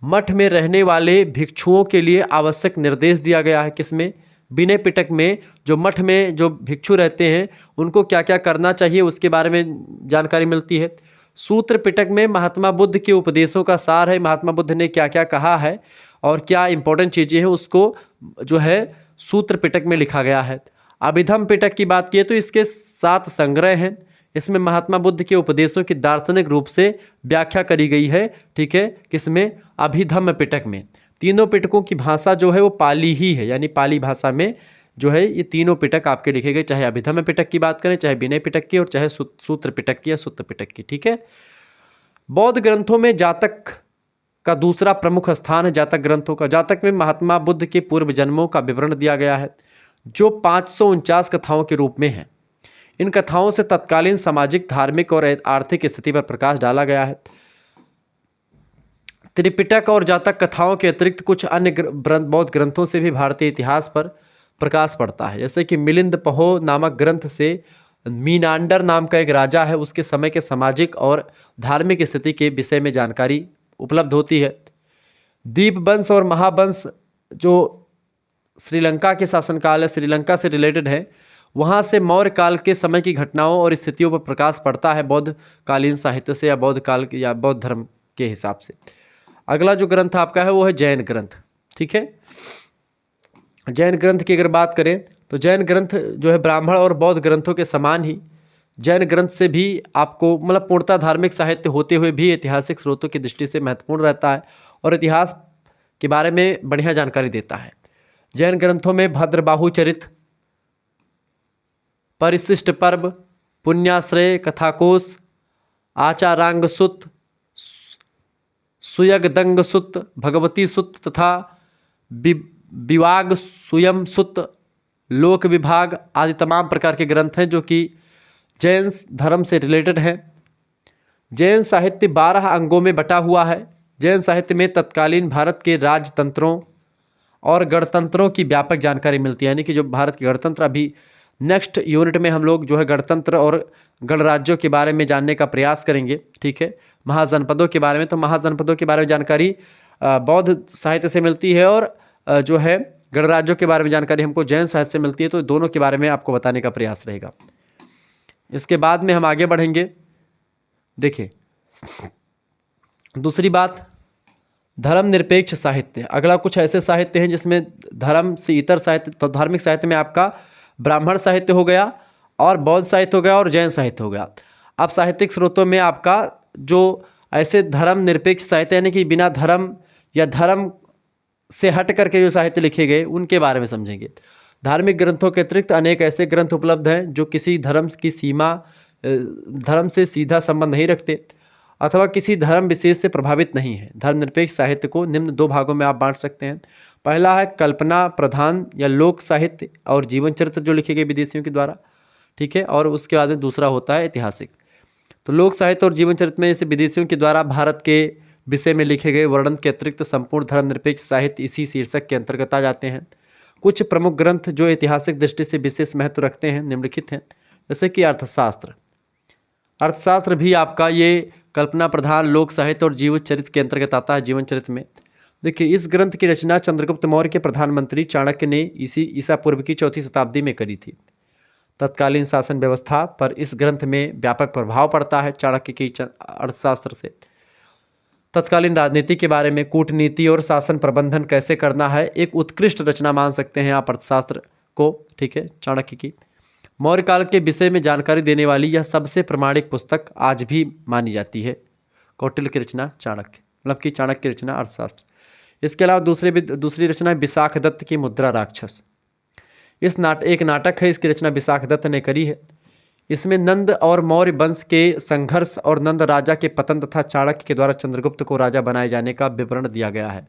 मठ में रहने वाले भिक्षुओं के लिए आवश्यक निर्देश दिया गया है। किसमें? विनय पिटक में जो मठ में जो भिक्षु रहते हैं उनको क्या क्या करना चाहिए उसके बारे में जानकारी मिलती है। सूत्र पिटक में महात्मा बुद्ध के उपदेशों का सार है, महात्मा बुद्ध ने क्या क्या कहा है और क्या इंपॉर्टेंट चीज़ें हैं उसको जो है सूत्र पिटक में लिखा गया है। अभिधम्म पिटक की बात किए तो इसके 7 संग्रह हैं। इसमें महात्मा बुद्ध के उपदेशों की दार्शनिक रूप से व्याख्या करी गई है। ठीक है, किसमें? अभिधम्म पिटक में। तीनों पिटकों की भाषा जो है वो पाली ही है, यानी पाली भाषा में जो है ये तीनों पिटक आपके लिखे गए, चाहे अभिधम्म पिटक की बात करें, चाहे विनय पिटक की और चाहे सूत्र पिटक की या सुत्त पिटक की। ठीक है, बौद्ध ग्रंथों में जातक का दूसरा प्रमुख स्थान है। जातक ग्रंथों का, जातक में महात्मा बुद्ध के पूर्व जन्मों का विवरण दिया गया है जो 549 कथाओं के रूप में है। इन कथाओं से तत्कालीन सामाजिक, धार्मिक और आर्थिक स्थिति पर प्रकाश डाला गया है। त्रिपिटक और जातक कथाओं के अतिरिक्त कुछ अन्य बौद्ध ग्रंथों से भी भारतीय इतिहास पर प्रकाश पड़ता है। जैसे कि मिलिंद पहो नामक ग्रंथ से मीनांडर नाम का एक राजा है, उसके समय के सामाजिक और धार्मिक स्थिति के विषय में जानकारी उपलब्ध होती है। दीपवंश और महावंश जो श्रीलंका के शासनकाल है, श्रीलंका से रिलेटेड है, वहाँ से मौर्य काल के समय की घटनाओं और स्थितियों पर प्रकाश पड़ता है बौद्ध कालीन साहित्य से या बौद्ध काल या बौद्ध धर्म के हिसाब से। अगला जो ग्रंथ आपका है वो है जैन ग्रंथ। ठीक है, जैन ग्रंथ की अगर बात करें तो जैन ग्रंथ जो है ब्राह्मण और बौद्ध ग्रंथों के समान ही जैन ग्रंथ से भी आपको मतलब पूर्णतः धार्मिक साहित्य होते हुए भी ऐतिहासिक स्रोतों की दृष्टि से महत्वपूर्ण रहता है और इतिहास के बारे में बढ़िया जानकारी देता है। जैन ग्रंथों में भद्रबाहु चरित, परिशिष्ट पर्व, पुण्याश्रय, कथाकोश, आचारांग सुत, सुयगदंग सुत, भगवती सुत तथा विवाग सुयम सुत, लोक विभाग आदि तमाम प्रकार के ग्रंथ हैं जो कि जैन धर्म से रिलेटेड है। जैन साहित्य 12 अंगों में बटा हुआ है। जैन साहित्य में तत्कालीन भारत के राजतंत्रों और गणतंत्रों की व्यापक जानकारी मिलती है, यानी कि जो भारत के गणतंत्र, अभी नेक्स्ट यूनिट में हम लोग जो है गणतंत्र और गणराज्यों के बारे में जानने का प्रयास करेंगे। ठीक है, महाजनपदों के बारे में, तो महाजनपदों के बारे में जानकारी बौद्ध साहित्य से मिलती है और जो है गणराज्यों के बारे में जानकारी हमको जैन साहित्य से मिलती है। तो दोनों के बारे में आपको बताने का प्रयास रहेगा। इसके बाद में हम आगे बढ़ेंगे। देखिए, दूसरी बात, धर्मनिरपेक्ष साहित्य। अगला कुछ ऐसे साहित्य हैं जिसमें धर्म से इतर साहित्य, तो धार्मिक साहित्य में आपका ब्राह्मण साहित्य हो गया और बौद्ध साहित्य हो गया और जैन साहित्य हो गया। अब साहित्यिक स्रोतों में आपका जो ऐसे धर्मनिरपेक्ष साहित्य यानी कि बिना धर्म या धर्म से हट करके जो साहित्य लिखे गए उनके बारे में समझेंगे। धार्मिक ग्रंथों के अतिरिक्त अनेक ऐसे ग्रंथ उपलब्ध हैं जो किसी धर्म की सीमा, धर्म से सीधा संबंध नहीं रखते अथवा किसी धर्म विशेष से प्रभावित नहीं है। धर्मनिरपेक्ष साहित्य को निम्न दो भागों में आप बांट सकते हैं। पहला है कल्पना प्रधान या लोक साहित्य और जीवन चरित्र जो लिखे गए विदेशियों के द्वारा, ठीक है। और उसके बाद में दूसरा होता है ऐतिहासिक। तो लोक साहित्य और जीवन चरित्र में जैसे विदेशियों के द्वारा भारत के विषय में लिखे गए वर्णन के अतिरिक्त संपूर्ण धर्मनिरपेक्ष साहित्य इसी शीर्षक के अंतर्गत आ जाते हैं। कुछ प्रमुख ग्रंथ जो ऐतिहासिक दृष्टि से विशेष महत्व रखते हैं निम्नलिखित हैं, जैसे कि अर्थशास्त्र। अर्थशास्त्र भी आपका ये कल्पना प्रधान लोक साहित्य और जीवन चरित्र के अंतर्गत आता है। जीवन चरित्र में देखिए, इस ग्रंथ की रचना चंद्रगुप्त मौर्य के प्रधानमंत्री चाणक्य ने ईसा पूर्व की 4वीं शताब्दी में करी थी। तत्कालीन शासन व्यवस्था पर इस ग्रंथ में व्यापक प्रभाव पड़ता है चाणक्य की अर्थशास्त्र से। तत्कालीन राजनीति के बारे में, कूटनीति और शासन प्रबंधन कैसे करना है, एक उत्कृष्ट रचना मान सकते हैं आप अर्थशास्त्र को, ठीक है, चाणक्य की। मौर्य काल के विषय में जानकारी देने वाली यह सबसे प्रमाणिक पुस्तक आज भी मानी जाती है। कौटिल्य की रचना चाणक्य, मतलब कि चाणक्य की रचना अर्थशास्त्र। इसके अलावा दूसरी रचना है विशाख दत्त की मुद्रा राक्षस। एक नाटक है, इसकी रचना विशाख दत्त ने करी है। इसमें नंद और मौर्य वंश के संघर्ष और नंद राजा के पतन तथा चाणक्य के द्वारा चंद्रगुप्त को राजा बनाए जाने का विवरण दिया गया है।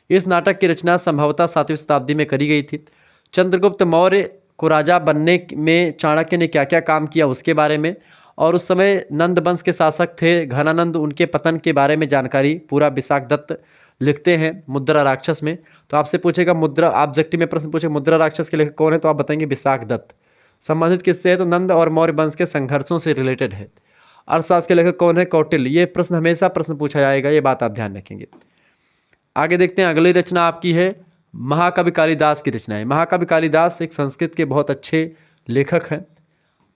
इस नाटक की रचना संभवतः 7वीं शताब्दी में करी गई थी। चंद्रगुप्त मौर्य को राजा बनने में चाणक्य ने क्या क्या काम किया उसके बारे में, और उस समय नंद वंश के शासक थे घनानंद, उनके पतन के बारे में जानकारी पूरा विशाख दत्त लिखते हैं मुद्रा राक्षस में। तो आपसे पूछेगा मुद्रा, ऑब्जेक्टिव में प्रश्न पूछे मुद्रा राक्षस के लेखक कौन है, तो आप बताएंगे विशाख दत्त। संबंधित किससे है, तो नंद और मौर्य वंश के संघर्षों से रिलेटेड है। अर्थशास्त्र के लेखक कौन है, कौटिल्य। ये प्रश्न हमेशा प्रश्न पूछा जाएगा, ये बात आप ध्यान रखेंगे। आगे देखते हैं, अगली रचना आपकी है महाकवि कालिदास की रचना है। महाकवि कालिदास एक संस्कृत के बहुत अच्छे लेखक हैं।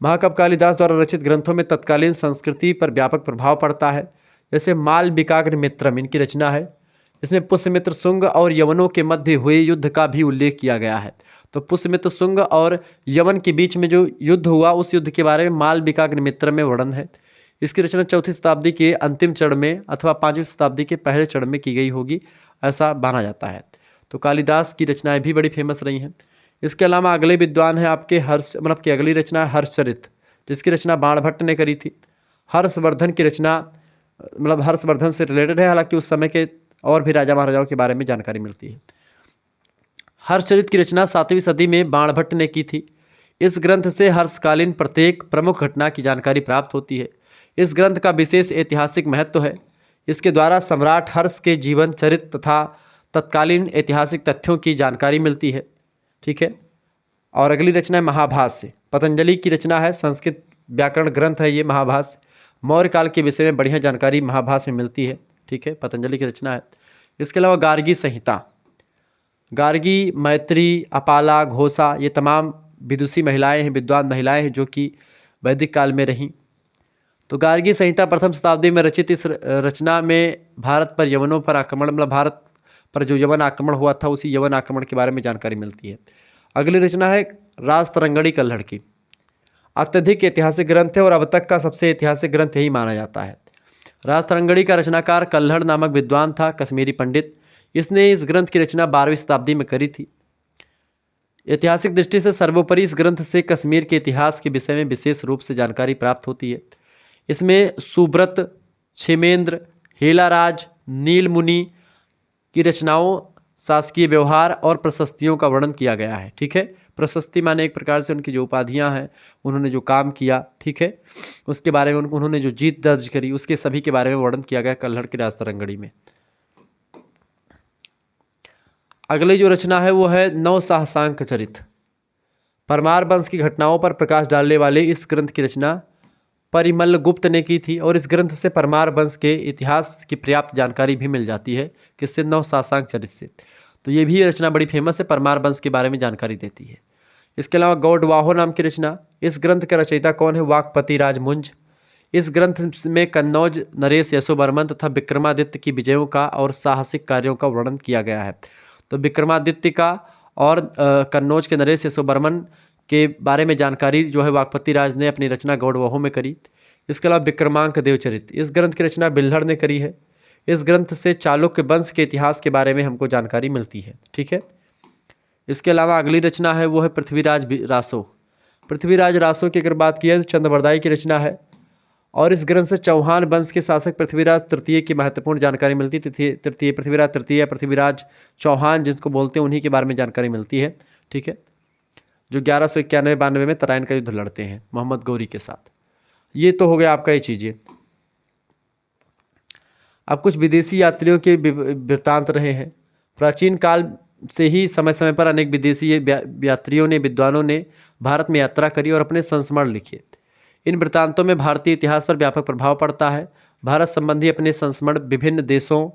महाकवि कालिदास द्वारा रचित ग्रंथों में तत्कालीन संस्कृति पर व्यापक प्रभाव पड़ता है। जैसे मालविकाग्नि मित्रम इनकी रचना है। इसमें पुष्यमित्र शुंग और यवनों के मध्य हुए युद्ध का भी उल्लेख किया गया है। तो पुष्यमित्र शुंग और यवन के बीच में जो युद्ध हुआ उस युद्ध के बारे में मालविकाग्नि मित्र में वर्णन है। इसकी रचना 4वीं शताब्दी के अंतिम चरण में अथवा 5वीं शताब्दी के पहले चरण में की गई होगी, ऐसा माना जाता है। तो कालिदास की रचनाएं भी बड़ी फेमस रही हैं। इसके अलावा अगले विद्वान हैं आपके मतलब की अगली रचना है हर्षचरित, जिसकी रचना बाणभट्ट ने करी थी। हर्षवर्धन की रचना मतलब हर्षवर्धन से रिलेटेड है, हालांकि उस समय के और भी राजा महाराजाओं के बारे में जानकारी मिलती है। हर्षचरित की रचना 7वीं सदी में बाणभट्ट ने की थी। इस ग्रंथ से हर्षकालीन प्रत्येक प्रमुख घटना की जानकारी प्राप्त होती है। इस ग्रंथ का विशेष ऐतिहासिक महत्व है। इसके द्वारा सम्राट हर्ष के जीवन चरित्र तथा तत्कालीन ऐतिहासिक तथ्यों की जानकारी मिलती है, ठीक है। और अगली रचना है महाभाष्य। पतंजलि की रचना है, संस्कृत व्याकरण ग्रंथ है ये महाभाष्य। मौर्य काल के विषय में बढ़िया जानकारी महाभाष्य में मिलती है, ठीक है, पतंजलि की रचना है। इसके अलावा गार्गी संहिता, गार्गी, मैत्री, अपाला, घोषा, ये तमाम विदुषी महिलाएं हैं, विद्वान महिलाएं हैं जो कि वैदिक काल में रहीं। तो गार्गी संहिता प्रथम शताब्दी में रचित इस रचना में भारत पर यवनों पर आक्रमण, मतलब भारत पर जो यवन आक्रमण हुआ था उसी यवन आक्रमण के बारे में जानकारी मिलती है। अगली रचना है राजतरंगिणी कल्हड़ की। अत्यधिक ऐतिहासिक ग्रंथ है और अब तक का सबसे ऐतिहासिक ग्रंथ यही माना जाता है। राजतरंगिणी का रचनाकार कल्हड़ नामक विद्वान था, कश्मीरी पंडित। इसने इस ग्रंथ की रचना 12वीं शताब्दी में करी थी। ऐतिहासिक दृष्टि से सर्वोपरि इस ग्रंथ से कश्मीर के इतिहास के विषय में विशेष रूप से जानकारी प्राप्त होती है। इसमें सुब्रत, क्षेमेंद्र, हेलाराज, नीलमुनि की रचनाओं, शासकीय व्यवहार और प्रशस्तियों का वर्णन किया गया है, ठीक है। प्रशस्ति माने एक प्रकार से उनकी जो उपाधियां हैं, उन्होंने जो काम किया, ठीक है, उसके बारे में उन्होंने जो जीत दर्ज करी, उसके सभी के बारे में वर्णन किया गया कल्हड़ की राजतरंगिणी में। अगली जो रचना है वो है नवसाहसांक चरित। परमार वंश की घटनाओं पर प्रकाश डालने वाले इस ग्रंथ की रचना परिमल गुप्त ने की थी और इस ग्रंथ से परमार वंश के इतिहास की पर्याप्त जानकारी भी मिल जाती है, किससे, नवसासांक चरित से। तो ये भी रचना बड़ी फेमस है, परमार वंश के बारे में जानकारी देती है। इसके अलावा गौडवाहो नाम की रचना, इस ग्रंथ का रचयिता कौन है, वाकपति राजमुंज। इस ग्रंथ में कन्नौज नरेश यशोवर्मन तथा विक्रमादित्य की विजयों का और साहसिक कार्यों का वर्णन किया गया है। तो विक्रमादित्य का और कन्नौज के नरेश यशोवर्मन के बारे में जानकारी जो है वाकपति राज ने अपनी रचना गौड़वहों में करी। इसके अलावा विक्रमांक देवचरित, इस ग्रंथ की रचना बिल्हड़ ने करी है। इस ग्रंथ से चालुक्य वंश के इतिहास के बारे में हमको जानकारी मिलती है। ठीक है। इसके अलावा अगली रचना है वो है पृथ्वीराज रासो। पृथ्वीराज रासो की अगर बात की है तो चंद्रबरदाई की रचना है और इस ग्रंथ से चौहान वंश के शासक पृथ्वीराज तृतीय की महत्वपूर्ण जानकारी मिलती है। तृतीय पृथ्वीराज तृतीय, पृथ्वीराज चौहान जिसको बोलते हैं, उन्हीं के बारे में जानकारी मिलती है। ठीक है, जो 1191-92 में तराइन का युद्ध लड़ते हैं मोहम्मद गौरी के साथ। ये तो हो गया आपका ये चीज़ें। अब कुछ विदेशी यात्रियों के वृत्तांत रहे हैं। प्राचीन काल से ही समय समय पर अनेक विदेशी यात्रियों ने, विद्वानों ने भारत में यात्रा करी और अपने संस्मरण लिखे। इन वृत्तांतों में भारतीय इतिहास पर व्यापक प्रभाव पड़ता है। भारत संबंधी अपने संस्मरण विभिन्न देशों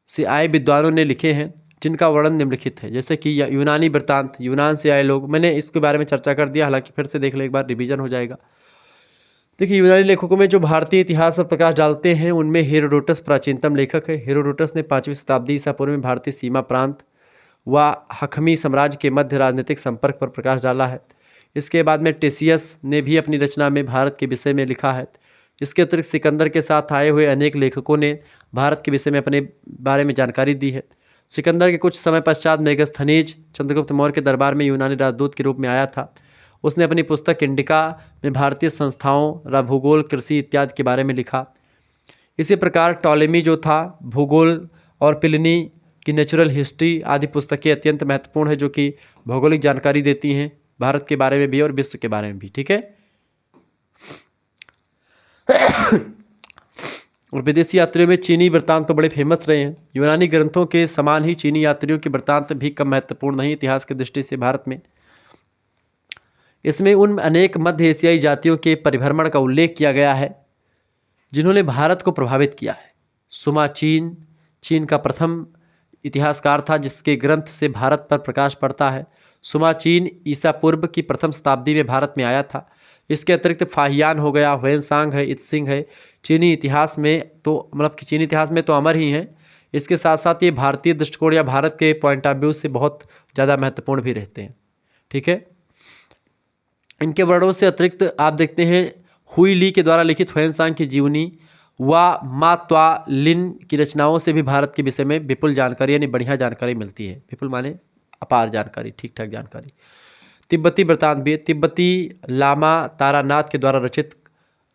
से आए विद्वानों ने लिखे हैं, जिनका वर्णन निम्नलिखित है। जैसे कि यूनानी वृत्तांत, यूनान से आए लोग, मैंने इसके बारे में चर्चा कर दिया, हालांकि फिर से देख ले एक बार, रिवीजन हो जाएगा। देखिए, यूनानी लेखकों में जो भारतीय इतिहास पर प्रकाश डालते हैं उनमें हेरोडोटस प्राचीनतम लेखक है। हेरोडोटस ने 5वीं शताब्दी ईसा पूर्व में भारतीय सीमा प्रांत व हखमी साम्राज्य के मध्य राजनीतिक संपर्क पर प्रकाश डाला है। इसके बाद में टेसियस ने भी अपनी रचना में भारत के विषय में लिखा है। इसके अतिरिक्त सिकंदर के साथ आए हुए अनेक लेखकों ने भारत के विषय में अपने बारे में जानकारी दी है। सिकंदर के कुछ समय पश्चात मेगस्थनीज चंद्रगुप्त मौर्य के दरबार में यूनानी राजदूत के रूप में आया था। उसने अपनी पुस्तक इंडिका में भारतीय संस्थाओं, भूगोल, कृषि इत्यादि के बारे में लिखा। इसी प्रकार टॉलेमी जो था भूगोल और प्लिनी की नेचुरल हिस्ट्री आदि पुस्तकें अत्यंत महत्वपूर्ण है, जो कि भौगोलिक जानकारी देती हैं भारत के बारे में भी और विश्व के बारे में भी। ठीक है। और विदेशी यात्रियों में चीनी वृत्तांत तो बड़े फेमस रहे हैं। यूनानी ग्रंथों के समान ही चीनी यात्रियों के वृत्तांत भी कम महत्वपूर्ण नहीं इतिहास की दृष्टि से भारत में। इसमें उन अनेक मध्य एशियाई जातियों के परिभ्रमण का उल्लेख किया गया है जिन्होंने भारत को प्रभावित किया है। सुमा चीन का प्रथम इतिहासकार था जिसके ग्रंथ से भारत पर प्रकाश पड़ता है। सुमा चीन ईसा पूर्व की प्रथम शताब्दी में भारत में आया था। इसके अतिरिक्त फाहियान हो गया, ह्वेनसांग है, इत्सिंग है, चीनी इतिहास में तो मतलब कि चीनी इतिहास में तो अमर ही हैं। इसके साथ साथ ये भारतीय दृष्टिकोण या भारत के पॉइंट ऑफ व्यू से बहुत ज़्यादा महत्वपूर्ण भी रहते हैं। ठीक है। इनके वर्णों से अतिरिक्त आप देखते हैं हुई ली के द्वारा लिखित ह्वेनसांग की जीवनी व मा त्वा लिन की रचनाओं से भी भारत के विषय में विपुल जानकारी यानी बढ़िया जानकारी मिलती है। विपुल माने अपार जानकारी, ठीक ठाक जानकारी। तिब्बती वृत्तांत भी, तिब्बती लामा तारानाथ के द्वारा रचित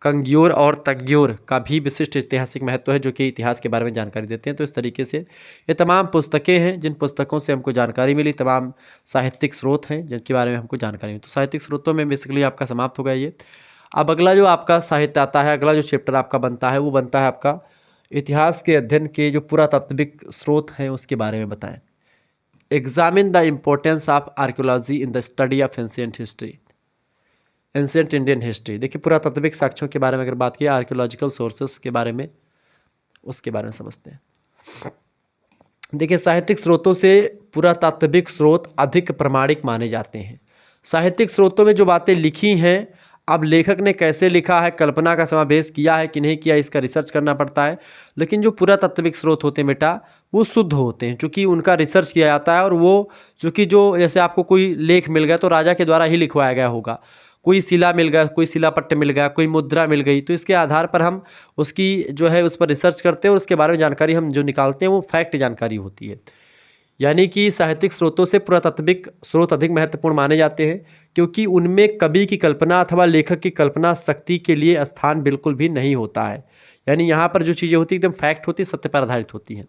कंग्योर और तंग्योर का भी विशिष्ट ऐतिहासिक महत्व है, जो कि इतिहास के बारे में जानकारी देते हैं। तो इस तरीके से ये तमाम पुस्तकें हैं जिन पुस्तकों से हमको जानकारी मिली, तमाम साहित्यिक स्रोत हैं जिनके बारे में हमको जानकारी मिली। तो साहित्यिक स्रोतों में बेसिकली आपका समाप्त हो गया ये। अब अगला जो आपका साहित्य आता है, अगला जो चैप्टर आपका बनता है वो बनता है आपका इतिहास के अध्ययन के जो पुरातात्विक स्रोत हैं उसके बारे में बताएं। Examine the importance of archaeology in the study of ancient history, ancient Indian history. देखिए, पुरातात्विक साक्ष्यों के बारे में अगर बात की, आर्कियोलॉजिकल सोर्सेस के बारे में, उसके बारे में समझते हैं। देखिए, साहित्यिक स्रोतों से पुरातात्विक स्रोत अधिक प्रमाणिक माने जाते हैं। साहित्यिक स्रोतों में जो बातें लिखी हैं, अब लेखक ने कैसे लिखा है, कल्पना का समावेश किया है कि नहीं किया, इसका रिसर्च करना पड़ता है। लेकिन जो पुरातात्विक स्रोत होते हैं बेटा, वो शुद्ध होते हैं, चूँकि उनका रिसर्च किया जाता है। और वो चूँकि जो जैसे आपको कोई लेख मिल गया तो राजा के द्वारा ही लिखवाया गया होगा, कोई शिला मिल गया, कोई शिलापट्ट मिल गया, कोई मुद्रा मिल गई, तो इसके आधार पर हम उसकी जो है उस पर रिसर्च करते हैं और उसके बारे में जानकारी हम जो निकालते हैं वो फैक्ट जानकारी होती है। यानी कि साहित्यिक स्रोतों से पुरातात्विक स्रोत अधिक महत्वपूर्ण माने जाते हैं, क्योंकि उनमें कवि की कल्पना अथवा लेखक की कल्पना शक्ति के लिए स्थान बिल्कुल भी नहीं होता है। यानी यहाँ पर जो चीज़ें होती हैं एकदम फैक्ट होती, सत्य पर आधारित होती हैं।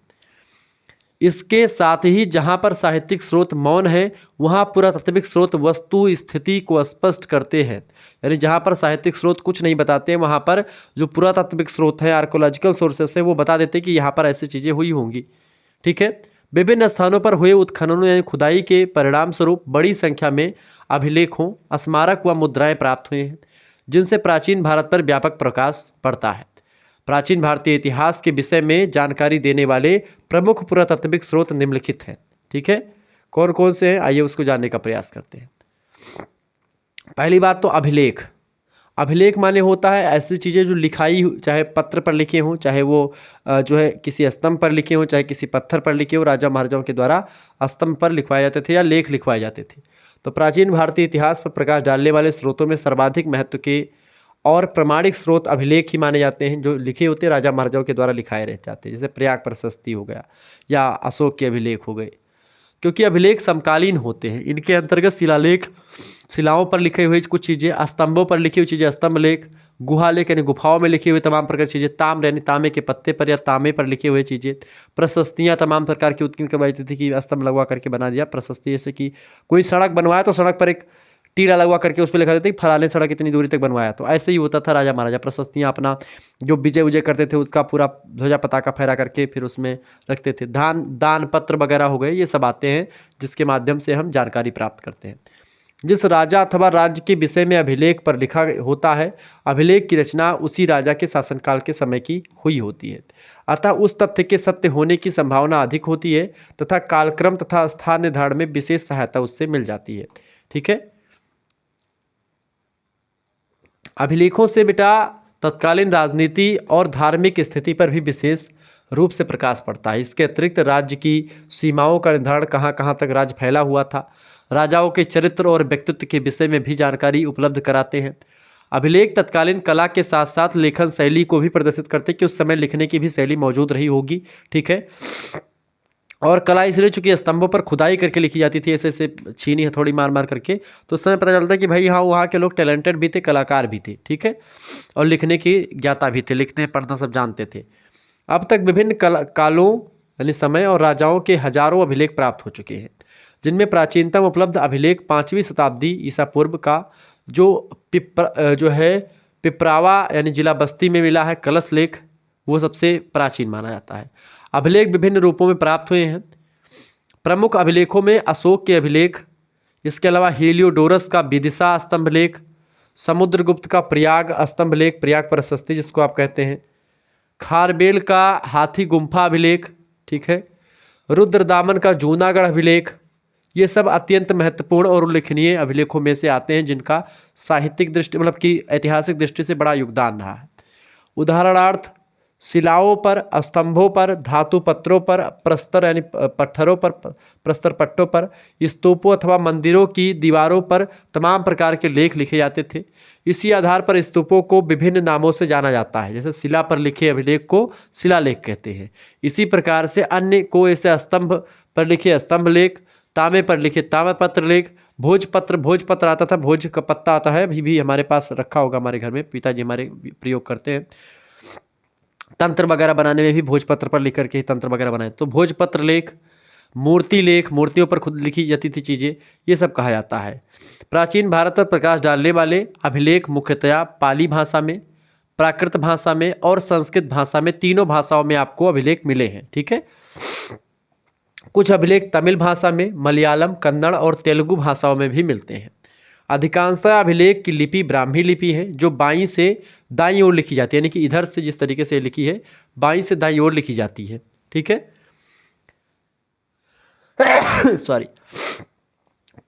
इसके साथ ही जहाँ पर साहित्यिक स्रोत मौन है, वहाँ पुरातात्विक स्रोत वस्तु स्थिति को स्पष्ट करते हैं। यानी जहाँ पर साहित्यिक स्रोत कुछ नहीं बताते हैं, वहाँ पर जो पुरातात्विक स्रोत है, आर्कोलॉजिकल सोर्सेस है, वो बता देते हैं कि यहाँ पर ऐसी चीज़ें हुई होंगी। ठीक है। विभिन्न स्थानों पर हुए उत्खननों यानी खुदाई के परिणाम स्वरूप बड़ी संख्या में अभिलेखों, स्मारक व मुद्राएं प्राप्त हुए हैं, जिनसे प्राचीन भारत पर व्यापक प्रकाश पड़ता है। प्राचीन भारतीय इतिहास के विषय में जानकारी देने वाले प्रमुख पुरातात्विक स्रोत निम्नलिखित हैं। ठीक है। कौन कौन से हैं, आइए उसको जानने का प्रयास करते हैं। पहली बात तो अभिलेख। अभिलेख माने होता है ऐसी चीज़ें जो लिखाई चाहे पत्र पर लिखे हों, चाहे वो जो है किसी स्तंभ पर लिखे हों, चाहे किसी पत्थर पर लिखे हों, राजा महाराजाओं के द्वारा स्तंभ पर लिखवाए जाते थे या लेख लिखवाए जाते थे। तो प्राचीन भारतीय इतिहास पर प्रकाश डालने वाले स्रोतों में सर्वाधिक महत्व के और प्रमाणिक स्रोत अभिलेख ही माने जाते हैं, जो लिखे होते राजा महाराजाओं के द्वारा लिखाए रह जाते हैं। जैसे प्रयाग प्रशस्ति हो गया या अशोक के अभिलेख हो गए, क्योंकि अभिलेख समकालीन होते हैं। इनके अंतर्गत शिलालेख, शिलाओं पर लिखे हुए कुछ चीज़ें, स्तंभों पर लिखी हुई चीज़ें स्तंभ लेख, गुहा लेख यानी गुफाओं में लिखी हुई तमाम प्रकार की चीज़ें, ताम्र यानी तांबे के पत्ते पर या तांबे पर लिखे हुए चीज़ें, प्रशस्तियाँ तमाम प्रकार की उत्कीर्ण करवाई जाती थी कि स्तंभ लगवा करके बना दिया प्रशस्ति। जैसे कि कोई सड़क बनवाया तो सड़क पर एक टीला लगवा करके उस पर लिखा देता कि फलाने सड़क इतनी दूरी तक बनवाया। तो ऐसे ही होता था, राजा महाराजा प्रशस्तियाँ अपना जो विजय विजय करते थे उसका पूरा ध्वजा पताका फहरा करके फिर उसमें रखते थे। दान पत्र वगैरह हो गए, ये सब आते हैं जिसके माध्यम से हम जानकारी प्राप्त करते हैं। जिस राजा अथवा राज्य के विषय में अभिलेख पर लिखा होता है, अभिलेख की रचना उसी राजा के शासनकाल के समय की हुई होती है, अतः उस तथ्य के सत्य होने की संभावना अधिक होती है तथा कालक्रम तथा स्थान निर्धारण में विशेष सहायता उससे मिल जाती है। ठीक है। अभिलेखों से बेटा तत्कालीन राजनीति और धार्मिक स्थिति पर भी विशेष रूप से प्रकाश पड़ता है। इसके अतिरिक्त राज्य की सीमाओं का निर्धारण, कहाँ कहाँ तक राज्य फैला हुआ था, राजाओं के चरित्र और व्यक्तित्व के विषय में भी जानकारी उपलब्ध कराते हैं। अभिलेख तत्कालीन कला के साथ साथ लेखन शैली को भी प्रदर्शित करते हैं कि उस समय लिखने की भी शैली मौजूद रही होगी। ठीक है। और कला इसलिए चूंकि स्तंभों पर खुदाई करके लिखी जाती थी, ऐसे ऐसे छीनी हथौड़ी मार मार करके, तो उस समय पता चलता है कि भाई हाँ वहाँ के लोग टैलेंटेड भी थे, कलाकार भी थे। ठीक है। और लिखने की ज्ञाता भी थे, लिखने पढ़ना सब जानते थे। अब तक विभिन्न कालों यानी समय और राजाओं के हजारों अभिलेख प्राप्त हो चुके हैं, जिनमें प्राचीनतम उपलब्ध अभिलेख 5वीं शताब्दी ईसा पूर्व का जो है पिपरावा यानी जिला बस्ती में मिला है कलश लेख, वो सबसे प्राचीन माना जाता है। अभिलेख विभिन्न रूपों में प्राप्त हुए हैं। प्रमुख अभिलेखों में अशोक के अभिलेख, इसके अलावा हेलियोडोरस का विदिशा स्तंभ लेख, समुद्रगुप्त का प्रयाग स्तंभ लेख, प्रयाग प्रशस्ति जिसको आप कहते हैं, खारबेल का हाथी गुम्फा अभिलेख, ठीक है, रुद्रदामन का जूनागढ़ अभिलेख, ये सब अत्यंत महत्वपूर्ण और उल्लेखनीय अभिलेखों में से आते हैं जिनका साहित्यिक दृष्टि मतलब कि ऐतिहासिक दृष्टि से बड़ा योगदान रहा है। उदाहरणार्थ शिलाओं पर, स्तंभों पर, धातु पत्रों पर, प्रस्तर यानी पत्थरों पर, प्रस्तर पट्टों पर, स्तूपों अथवा मंदिरों की दीवारों पर तमाम प्रकार के लेख लिखे जाते थे। इसी आधार पर स्तूपों को विभिन्न नामों से जाना जाता है। जैसे शिला पर लिखे अभिलेख को शिलालेख कहते हैं। इसी प्रकार से अन्य को ऐसे स्तंभ पर लिखे स्तंभ लेख, तांबे पर लिखे ताम्रपत्र लेख, भोजपत्र आता था, भोज का पत्ता आता है, अभी भी हमारे पास रखा होगा हमारे घर में, पिताजी हमारे प्रयोग करते हैं। तंत्र वगैरह बनाने में भी भोजपत्र पर लिख करके तंत्र वगैरह बनाए, तो भोजपत्र लेख, मूर्ति लेख, मूर्तियों पर खुद लिखी जाती थी चीज़ें, ये सब कहा जाता है। प्राचीन भारत पर प्रकाश डालने वाले अभिलेख मुख्यतया पाली भाषा में, प्राकृत भाषा में और संस्कृत भाषा में, तीनों भाषाओं में आपको अभिलेख मिले हैं। ठीक है। कुछ अभिलेख तमिल भाषा में, मलयालम, कन्नड़ और तेलुगु भाषाओं में भी मिलते हैं। अधिकांशतः अभिलेख की लिपि ब्राह्मी लिपि है, जो बाईं से दाईं ओर लिखी जाती है, यानी कि इधर से जिस तरीके से लिखी है बाईं से दाईं ओर लिखी जाती है। ठीक है। सॉरी।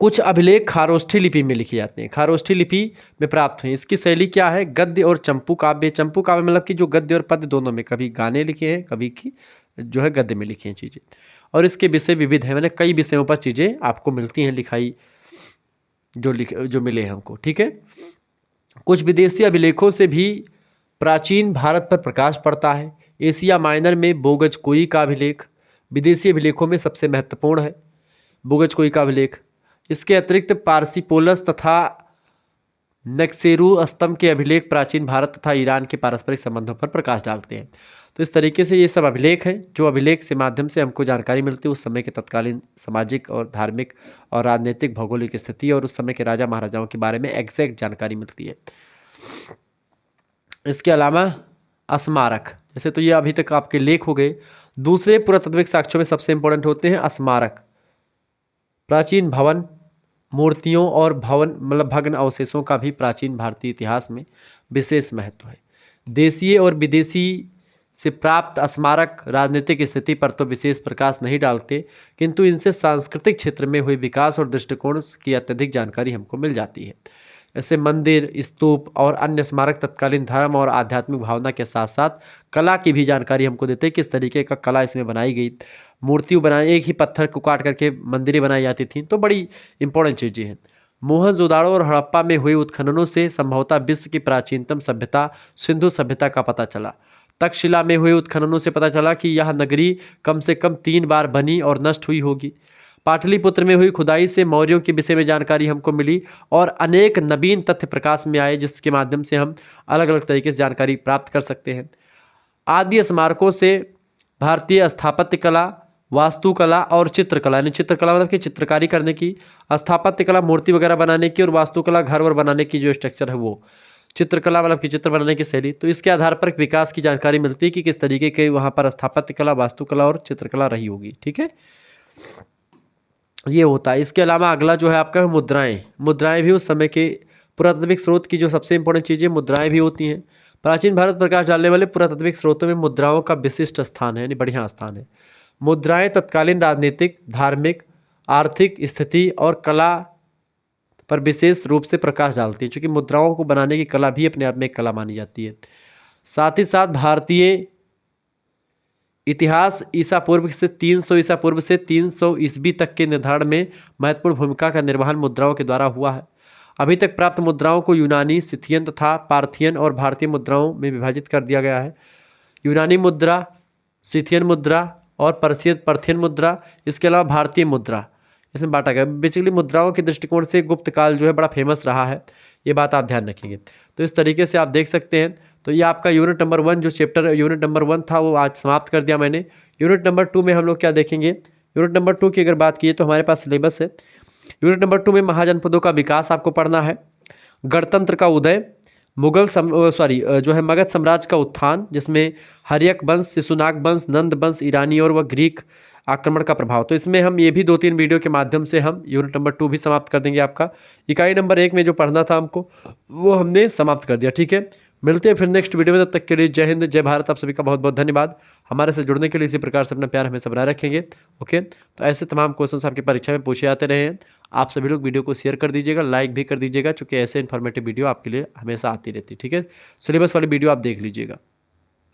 कुछ अभिलेख खारोष्ठी लिपि में लिखे जाते हैं, खारोष्ठी लिपि में प्राप्त हुए। इसकी शैली क्या है? गद्य और चंपू काव्य। चंपू काव्य मतलब कि जो गद्य और पद्य दोनों में, कभी गाने लिखे हैं, कभी की जो है गद्य में लिखी हैं चीज़ें, और इसके विषय विविध हैं, मैंने कई विषयों पर चीज़ें आपको मिलती हैं लिखाई जो मिले हैं हमको। ठीक है। कुछ विदेशी अभिलेखों से भी प्राचीन भारत पर प्रकाश पड़ता है। एशिया माइनर में बोगजकोई का अभिलेख विदेशी अभिलेखों में सबसे महत्वपूर्ण है, बोगजकोई का अभिलेख। इसके अतिरिक्त पार्सिपोलस तथा नक्सेरू स्तंभ के अभिलेख प्राचीन भारत तथा ईरान के पारस्परिक संबंधों पर प्रकाश डालते हैं। तो इस तरीके से ये सब अभिलेख हैं, जो अभिलेख से माध्यम से हमको जानकारी मिलती है उस समय के तत्कालीन सामाजिक और धार्मिक और राजनीतिक भौगोलिक स्थिति और उस समय के राजा महाराजाओं के बारे में एग्जैक्ट जानकारी मिलती है। इसके अलावा स्मारक, जैसे तो ये अभी तक आपके लेख हो गए। दूसरे पुरातात्विक साक्ष्यों में सबसे इंपॉर्टेंट होते हैं स्मारक। प्राचीन भवन, मूर्तियों और भग्न अवशेषों का भी प्राचीन भारतीय इतिहास में विशेष महत्व है। देशीय और विदेशी से प्राप्त स्मारक राजनीतिक स्थिति पर तो विशेष प्रकाश नहीं डालते, किंतु इनसे सांस्कृतिक क्षेत्र में हुए विकास और दृष्टिकोण की अत्यधिक जानकारी हमको मिल जाती है। ऐसे मंदिर, स्तूप और अन्य स्मारक तत्कालीन धर्म और आध्यात्मिक भावना के साथ साथ कला की भी जानकारी हमको देते हैं, किस तरीके का कला इसमें बनाई गई। मूर्ति बनाई, एक ही पत्थर को काट करके मंदिरें बनाई जाती थी, तो बड़ी इंपॉर्टेंट चीज़ें हैं। मोहनजोदाड़ो और हड़प्पा में हुए उत्खननों से संभवतः विश्व की प्राचीनतम सभ्यता सिंधु सभ्यता का पता चला। तक्षशिला में हुए उत्खननों से पता चला कि यह नगरी कम से कम 3 बार बनी और नष्ट हुई होगी। पाटलिपुत्र में हुई खुदाई से मौर्यों के विषय में जानकारी हमको मिली और अनेक नवीन तथ्य प्रकाश में आए, जिसके माध्यम से हम अलग अलग तरीके से जानकारी प्राप्त कर सकते हैं। आदि स्मारकों से भारतीय स्थापत्य कला, वास्तुकला और चित्रकला, यानी चित्रकला मतलब कि चित्रकारी करने की, स्थापत्य कला मूर्ति वगैरह बनाने की, और वास्तुकला घर वर बनाने की जो स्ट्रक्चर है वो, चित्रकला मतलब कि चित्र बनाने की शैली। तो इसके आधार पर विकास की जानकारी मिलती है कि किस तरीके के वहाँ पर स्थापत्य कला, वास्तुकला और चित्रकला रही होगी। ठीक है, ये होता है। इसके अलावा अगला जो है आपका मुद्राएं। मुद्राएं भी उस समय के पुरातात्विक स्रोत की जो सबसे इंपॉर्टेंट चीज़ें मुद्राएं भी होती हैं। प्राचीन भारत प्रकाश डालने वाले पुरातात्विक स्रोतों में मुद्राओं का विशिष्ट स्थान है, यानी बढ़िया स्थान है। मुद्राएं तत्कालीन राजनीतिक, धार्मिक, आर्थिक स्थिति और कला पर विशेष रूप से प्रकाश डालती है, क्योंकि मुद्राओं को बनाने की कला भी अपने आप में एक कला मानी जाती है। साथ ही साथ भारतीय इतिहास ईसा पूर्व से 300 ईसा पूर्व से 300 ईस्वी तक के निर्धारण में महत्वपूर्ण भूमिका का निर्वहन मुद्राओं के द्वारा हुआ है। अभी तक प्राप्त मुद्राओं को यूनानी, सिथियन तथा पार्थियन और भारतीय मुद्राओं में विभाजित कर दिया गया है। यूनानी मुद्रा, सिथियन मुद्रा और पार्थियन मुद्रा, इसके अलावा भारतीय मुद्रा, इसमें बांटा गया। बेसिकली मुद्राओं के दृष्टिकोण से गुप्त काल जो है बड़ा फेमस रहा है, ये बात आप ध्यान रखेंगे। तो इस तरीके से आप देख सकते हैं। तो ये आपका यूनिट नंबर 1 जो चैप्टर यूनिट नंबर 1 था वो आज समाप्त कर दिया मैंने। यूनिट नंबर 2 में हम लोग क्या देखेंगे? यूनिट नंबर 2 की अगर बात की तो हमारे पास सिलेबस है। यूनिट नंबर 2 में महाजनपदों का विकास आपको पढ़ना है, गणतंत्र का उदय, जो है मगध साम्राज्य का उत्थान, जिसमें हर्यक वंश, शिशुनाग वंश, नंद वंश, ईरानी और वह ग्रीक आक्रमण का प्रभाव। तो इसमें हम ये भी 2-3 वीडियो के माध्यम से हम यूनिट नंबर 2 भी समाप्त कर देंगे। आपका इकाई नंबर 1 में जो पढ़ना था हमको वो हमने समाप्त कर दिया। ठीक है, मिलते हैं फिर नेक्स्ट वीडियो में। तब तक के लिए जय हिंद, जय भारत। आप सभी का बहुत बहुत धन्यवाद। हमारे से जुड़ने के लिए इसी प्रकार से अपना प्यार हमेशा बनाए रखेंगे। ओके, तो ऐसे तमाम क्वेश्चंस आपकी परीक्षा में पूछे जाते रहे हैं। आप सभी लोग वीडियो को शेयर कर दीजिएगा, लाइक भी कर दीजिएगा, क्योंकि ऐसे इन्फॉर्मेटिव वीडियो आपके लिए हमेशा आती रहती है। ठीक है, सिलेबस वाली वीडियो आप देख लीजिएगा।